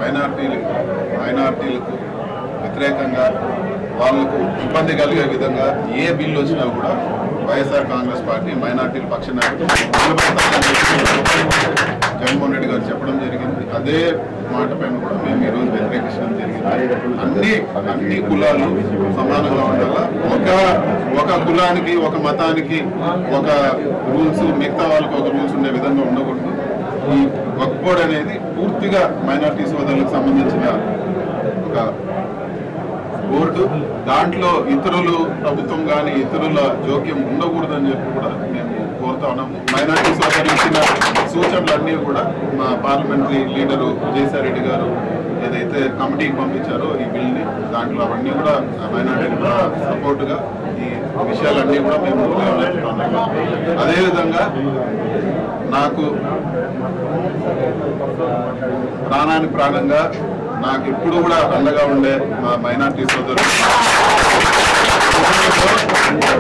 మైనారిటీలకు వ్యతిరేకంగా వాళ్లకు ఇబ్బంది కలిగే విధంగా ఏ బిల్లు వచ్చినా కూడా వైఎస్ఆర్ కాంగ్రెస్ పార్టీ మైనారిటీల పక్షాన జగన్మోహన్ రెడ్డి గారు చెప్పడం జరిగింది. అదే మాట పైన కూడా మేము ఈరోజు వ్యతిరేకించడం జరిగింది. అన్ని కులాలు సమానంగా ఉండాలా, ఒక కులానికి ఒక మతానికి ఒక రూల్స్, మిగతా వాళ్ళకి ఒక రూల్స్ ఉండే విధంగా ఉండకూడదు. ఈ వక్ఫ్ బోర్డ్ అనేది పూర్తిగా మైనారిటీ సోదరులకు సంబంధించిన ఒక బోర్డు. దాంట్లో ఇతరులు ప్రభుత్వం కానీ ఇతరుల జోక్యం ఉండకూడదని చెప్పి కూడా మేము కోరుతా ఉన్నాము. మైనారిటీ సోదరులు ఇచ్చిన సూచనలన్నీ కూడా మా పార్లమెంటరీ లీడరు జయసారెడ్డి గారు ఏదైతే కమిటీకి పంపించారో ఈ బిల్ని, దాంట్లో అవన్నీ కూడా మైనారిటీ సపోర్టుగా ఈ విషయాలన్నీ కూడా మేము లేవనెత్తుతున్నాము. అదేవిధంగా నాకు ప్రాణానికి ప్రాణంగా నాకు ఎప్పుడు కూడా అండగా ఉండే మా మైనారిటీ సోదరులు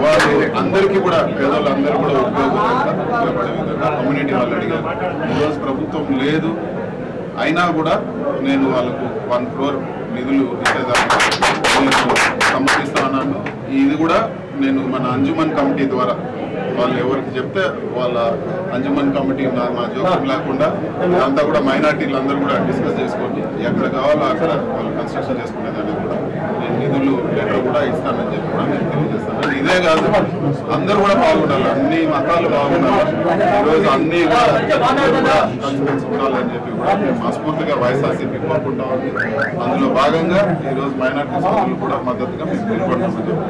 వాళ్ళు అందరికీ కూడా పేదవాళ్ళందరూ కూడా ఉపయోగపడే విధంగా కమ్యూనిటీ వాళ్ళు అడిగారు. ఈరోజు ప్రభుత్వం లేదు అయినా కూడా నేను వాళ్ళకు 1 crore నిధులు ఇచ్చేదాన్ని నేను సమర్పిస్తా ఉన్నాను. ఇది కూడా నేను మన అంజుమన్ కమిటీ ద్వారా వాళ్ళు ఎవరికి చెప్తే వాళ్ళ అంజుమన్ కమిటీ మా జోక్యం లేకుండా అంతా కూడా మైనార్టీలు అందరూ కూడా డిస్కస్ చేసుకొని ఎక్కడ కావాలో అక్కడ వాళ్ళు కన్స్ట్రక్షన్ చేసుకునేదాన్ని కూడా నేను నిధులు లెటర్ కూడా ఇస్తానని చెప్పి కూడా నేను తెలియజేస్తాను. ఇదే కాదు, అందరూ కూడా బాగుండాలి, అన్ని మతాలు బాగుండాలి, ఈరోజు అన్ని కూడా ఉండాలని చెప్పి కూడా మేము మనస్ఫూర్తిగా వైఎస్ఆర్సీపీ కోరుకుంటా ఉంది. అందులో భాగంగా ఈరోజు మైనార్టీ సోదరులు కూడా మద్దతుగా మేము నిలబడతామని చెప్పి